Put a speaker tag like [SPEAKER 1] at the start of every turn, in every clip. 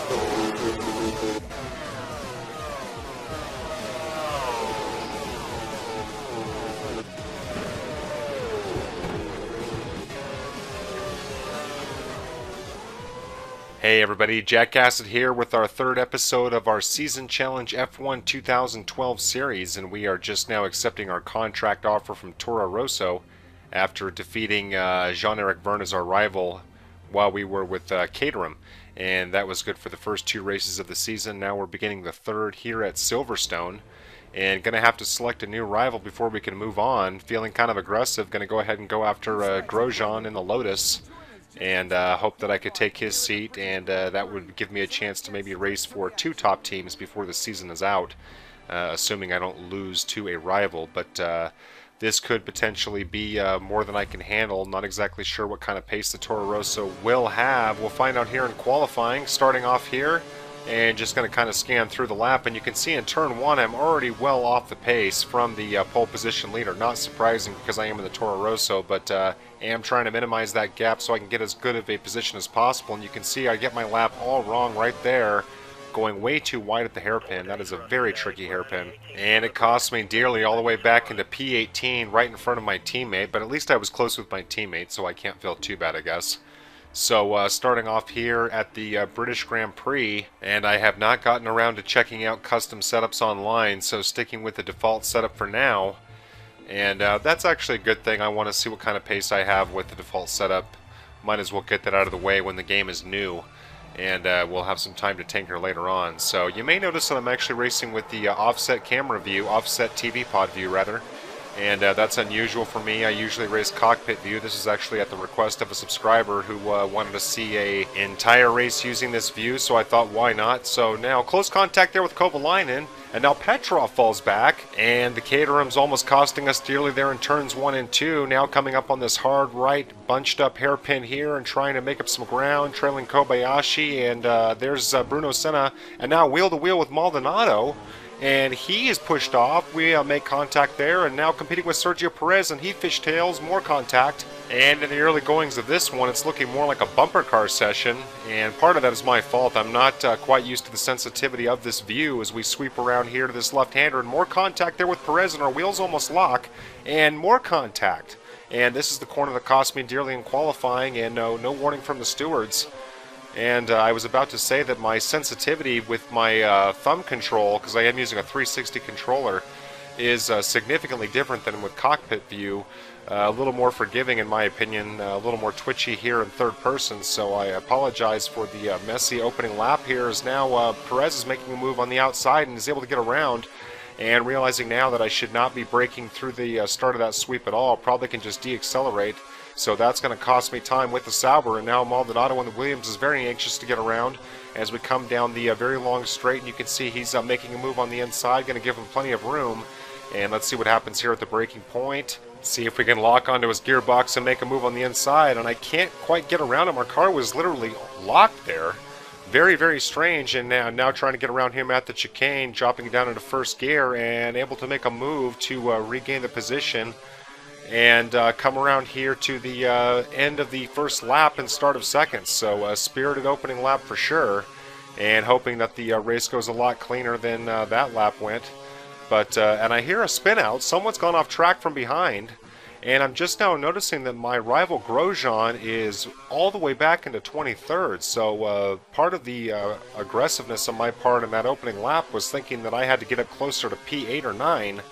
[SPEAKER 1] Hey everybody, Jack Acid here with our third episode of our Season Challenge F1 2012 series, and we are just now accepting our contract offer from Toro Rosso after defeating Jean-Eric Vergne as our rival while we were with Caterham, and that was good for the first two races of the season. Now we're beginning the third here at Silverstone, and going to have to select a new rival before we can move on. Feeling kind of aggressive, going to go ahead and go after Grosjean in the Lotus, and hope that I could take his seat, and that would give me a chance to maybe race for two top teams before the season is out, assuming I don't lose to a rival. But this could potentially be more than I can handle. Not exactly sure what kind of pace the Toro Rosso will have. We'll find out here in qualifying, starting off here, and just going to kind of scan through the lap. And you can see in turn one, I'm already well off the pace from the pole position leader. Not surprising because I am in the Toro Rosso, but am trying to minimize that gap so I can get as good of a position as possible. And you can see I get my lap all wrong right there, going way too wide at the hairpin. That is a very tricky hairpin, and it cost me dearly all the way back into P18 right in front of my teammate, but at least I was close with my teammate, so I can't feel too bad, I guess. So starting off here at the British Grand Prix, and I have not gotten around to checking out custom setups online, so sticking with the default setup for now. And that's actually a good thing. I want to see what kind of pace I have with the default setup. Might as well get that out of the way when the game is new, and we'll have some time to tinker later on. So you may notice that I'm actually racing with the offset camera view, offset TV pod view rather. And that's unusual for me. I usually race cockpit view. This is actually at the request of a subscriber who wanted to see an entire race using this view, so I thought, why not? So now close contact there with Kovalainen, and now Petrov falls back, and the Caterham's almost costing us dearly there in turns 1 and 2. Now coming up on this hard right, bunched up hairpin here and trying to make up some ground, trailing Kobayashi, and there's Bruno Senna, and now wheel to wheel with Maldonado. And he is pushed off. We make contact there, and now competing with Sergio Perez, and he fishtails, more contact. And in the early goings of this one, it's looking more like a bumper car session, and part of that is my fault. I'm not quite used to the sensitivity of this view as we sweep around here to this left-hander, and more contact there with Perez, and our wheels almost lock, and more contact. And this is the corner that cost me dearly in qualifying, and no warning from the stewards. And I was about to say that my sensitivity with my thumb control, because I am using a 360 controller, is significantly different than with cockpit view. A little more forgiving in my opinion, a little more twitchy here in third person, so I apologize for the messy opening lap here, as now Perez is making a move on the outside and is able to get around, and realizing now that I should not be braking through the start of that sweep at all. Probably can just de-accelerate. So that's going to cost me time with the Sauber, and now Maldonado and the Williams is very anxious to get around as we come down the very long straight, and you can see he's making a move on the inside, going to give him plenty of room. And let's see what happens here at the braking point. See if we can lock onto his gearbox and make a move on the inside, and I can't quite get around him. Our car was literally locked there. Very, very strange, and now trying to get around him at the chicane, dropping down into first gear, and able to make a move to regain the position. And come around here to the end of the first lap and start of second. So a spirited opening lap for sure, and hoping that the race goes a lot cleaner than that lap went. But and I hear a spin out. Someone's gone off track from behind, and I'm just now noticing that my rival Grosjean is all the way back into 23rd. So part of the aggressiveness on my part in that opening lap was thinking that I had to get up closer to P8 or 9.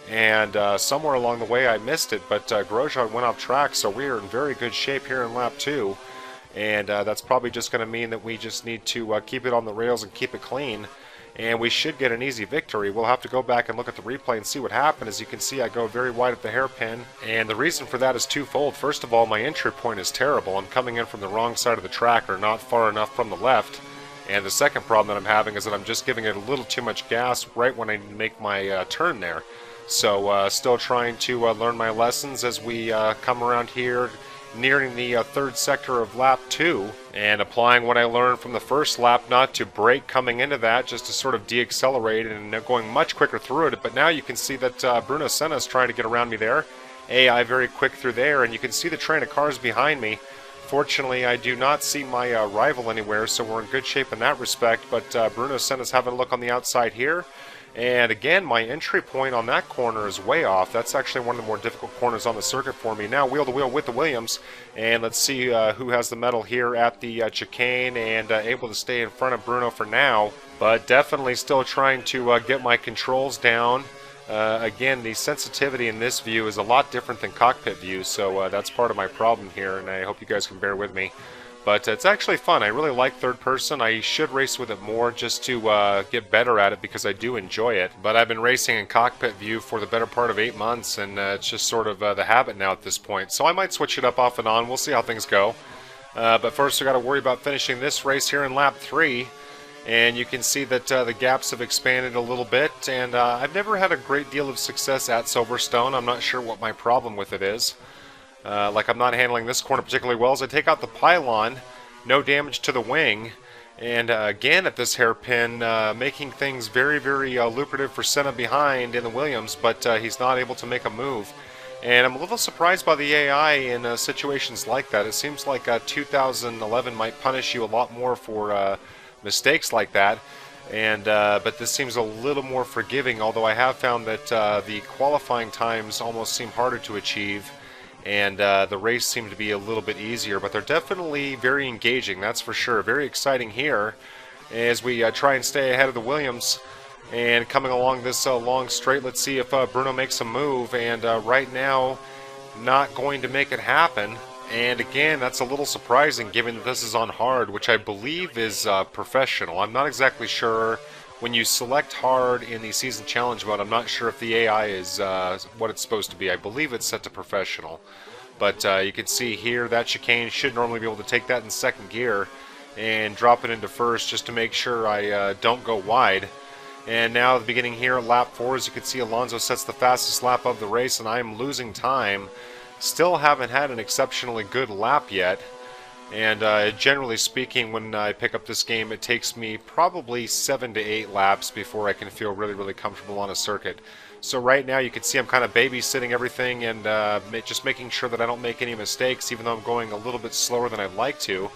[SPEAKER 1] And somewhere along the way I missed it, but Grosjean went off track, so we are in very good shape here in lap 2. And that's probably just going to mean that we just need to keep it on the rails and keep it clean. And we should get an easy victory. We'll have to go back and look at the replay and see what happened. As you can see, I go very wide at the hairpin. And the reason for that is twofold. First of all, my entry point is terrible. I'm coming in from the wrong side of the track, or not far enough from the left. And the second problem that I'm having is that I'm just giving it a little too much gas right when I make my turn there. So still trying to learn my lessons as we come around here, nearing the third sector of lap 2, and applying what I learned from the first lap, not to brake coming into that, just to sort of de-accelerate and going much quicker through it. But now you can see that Bruno Senna is trying to get around me there. AI very quick through there, and you can see the train of cars behind me Unfortunately, I do not see my rival anywhere, so we're in good shape in that respect, but Bruno Senna's having a look on the outside here. And again, my entry point on that corner is way off. That's actually one of the more difficult corners on the circuit for me. Now wheel-to-wheel with the Williams, and let's see who has the medal here at the chicane, and able to stay in front of Bruno for now. But definitely still trying to get my controls down. Again, the sensitivity in this view is a lot different than cockpit view, so that's part of my problem here, and I hope you guys can bear with me. But it's actually fun. I really like third person. I should race with it more just to get better at it because I do enjoy it. But I've been racing in cockpit view for the better part of 8 months, and it's just sort of the habit now at this point. So I might switch it up off and on. We'll see how things go. But first, I got to worry about finishing this race here in lap 3. And you can see that the gaps have expanded a little bit. And I've never had a great deal of success at Silverstone. I'm not sure what my problem with it is. Like I'm not handling this corner particularly well as I take out the pylon, no damage to the wing, and again at this hairpin, making things very, very lucrative for Senna behind in the Williams, but he's not able to make a move. And I'm a little surprised by the AI in situations like that. It seems like 2011 might punish you a lot more for mistakes like that. And but this seems a little more forgiving, although I have found that the qualifying times almost seem harder to achieve. And the race seemed to be a little bit easier, but they're definitely very engaging, that's for sure. Very exciting here as we try and stay ahead of the Williams. And coming along this long straight, let's see if Bruno makes a move. And right now, not going to make it happen. And again, that's a little surprising given that this is on hard, which I believe is professional. I'm not exactly sure. When you select hard in the season challenge mode, I'm not sure if the AI is what it's supposed to be. I believe it's set to professional. But you can see here that chicane should normally be able to take that in second gear and drop it into first just to make sure I don't go wide. And now the beginning here at lap 4, as you can see, Alonso sets the fastest lap of the race, and I'm losing time. Still haven't had an exceptionally good lap yet. And generally speaking, when I pick up this game, it takes me probably 7 to 8 laps before I can feel really, really comfortable on a circuit. So right now you can see I'm kind of babysitting everything and just making sure that I don't make any mistakes, even though I'm going a little bit slower than I'd like to.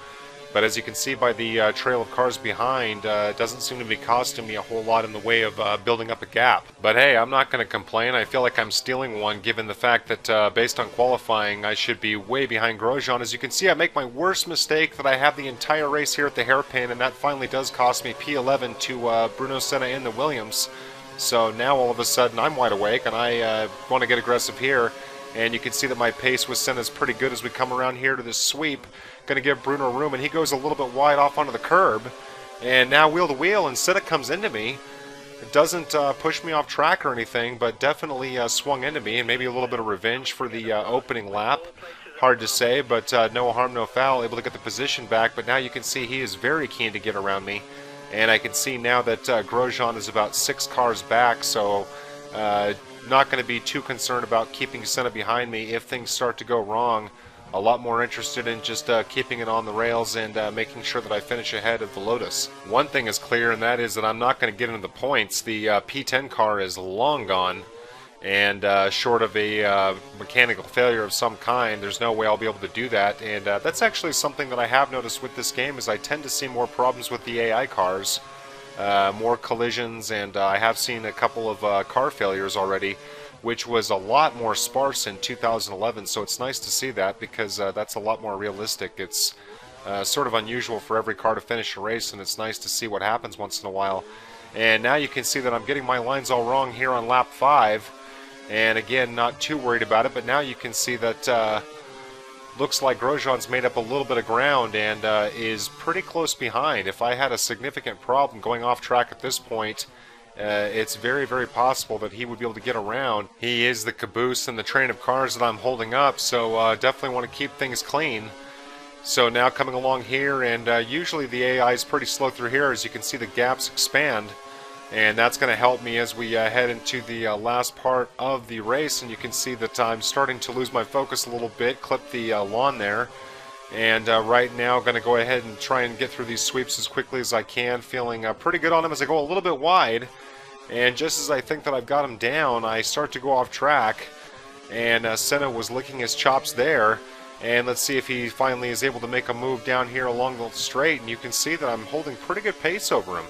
[SPEAKER 1] But as you can see by the trail of cars behind, it doesn't seem to be costing me a whole lot in the way of building up a gap. But hey, I'm not going to complain. I feel like I'm stealing one given the fact that based on qualifying, I should be way behind Grosjean. As you can see, I make my worst mistake that I have the entire race here at the hairpin, and that finally does cost me P11 to Bruno Senna in the Williams. So now all of a sudden I'm wide awake, and I want to get aggressive here. And you can see that my pace with Senna is pretty good as we come around here to this sweep. Going to give Bruno room, and he goes a little bit wide off onto the curb. And now wheel to wheel, and Senna comes into me. It doesn't push me off track or anything, but definitely swung into me, and maybe a little bit of revenge for the opening lap. Hard to say, but no harm, no foul. Able to get the position back, but now you can see he is very keen to get around me. And I can see now that Grosjean is about 6 cars back, so not going to be too concerned about keeping Senna behind me if things start to go wrong. A lot more interested in just keeping it on the rails and making sure that I finish ahead of the Lotus. One thing is clear, and that is that I'm not going to get into the points. The P10 car is long gone, and short of a mechanical failure of some kind, there's no way I'll be able to do that. And that's actually something that I have noticed with this game, is I tend to see more problems with the AI cars. More collisions, and I have seen a couple of car failures already, which was a lot more sparse in 2011, so it's nice to see that because that's a lot more realistic. It's sort of unusual for every car to finish a race, and it's nice to see what happens once in a while. And now you can see that I'm getting my lines all wrong here on lap 5, and again, not too worried about it, but now you can see that looks like Grosjean's made up a little bit of ground and is pretty close behind. If I had a significant problem going off track at this point, it's very, very possible that he would be able to get around. He is the caboose in the train of cars that I'm holding up, so definitely want to keep things clean. So now coming along here, and usually the AI is pretty slow through here. As you can see, the gaps expand, and that's going to help me as we head into the last part of the race. And you can see that I'm starting to lose my focus a little bit, clip the lawn there. And right now, going to go ahead and try and get through these sweeps as quickly as I can, feeling pretty good on them as I go a little bit wide. And just as I think that I've got him down, I start to go off track. And Senna was licking his chops there. And let's see if he finally is able to make a move down here along the straight, and you can see that I'm holding pretty good pace over him.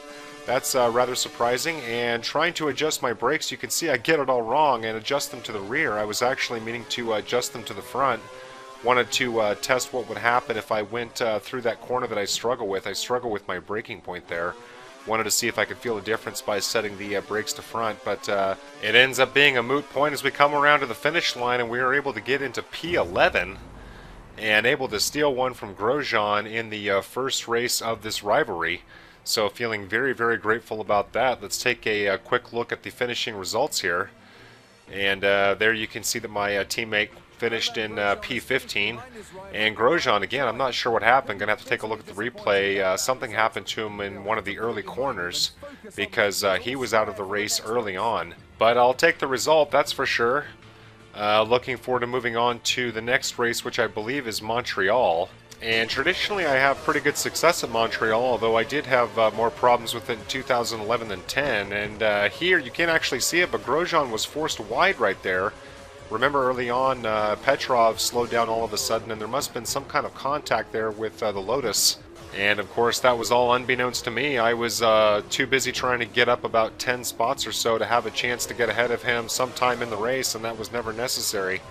[SPEAKER 1] That's rather surprising, and trying to adjust my brakes, you can see I get it all wrong and adjust them to the rear. I was actually meaning to adjust them to the front. Wanted to test what would happen if I went through that corner that I struggle with. I struggle with my braking point there. Wanted to see if I could feel a difference by setting the brakes to front, but it ends up being a moot point as we come around to the finish line, and we are able to get into P11 and able to steal one from Grosjean in the first race of this rivalry. So feeling very, very grateful about that. Let's take a quick look at the finishing results here. And there you can see that my teammate finished in P15. And Grosjean, again, I'm not sure what happened. Going to have to take a look at the replay. Something happened to him in one of the early corners because he was out of the race early on. But I'll take the result, that's for sure. Looking forward to moving on to the next race, which I believe is Montreal. And traditionally I have pretty good success at Montreal, although I did have more problems with it in 2011 than 10. And here you can't actually see it, but Grosjean was forced wide right there. Remember early on, Petrov slowed down all of a sudden, and there must have been some kind of contact there with the Lotus. And of course that was all unbeknownst to me. I was too busy trying to get up about 10 spots or so to have a chance to get ahead of him sometime in the race, and that was never necessary.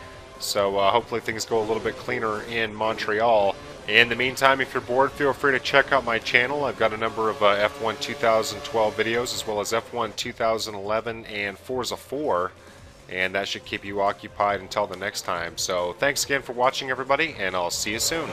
[SPEAKER 1] So hopefully things go a little bit cleaner in Montreal. In the meantime, if you're bored, feel free to check out my channel. I've got a number of F1 2012 videos, as well as F1 2011 and Forza 4. And that should keep you occupied until the next time. So thanks again for watching, everybody, and I'll see you soon.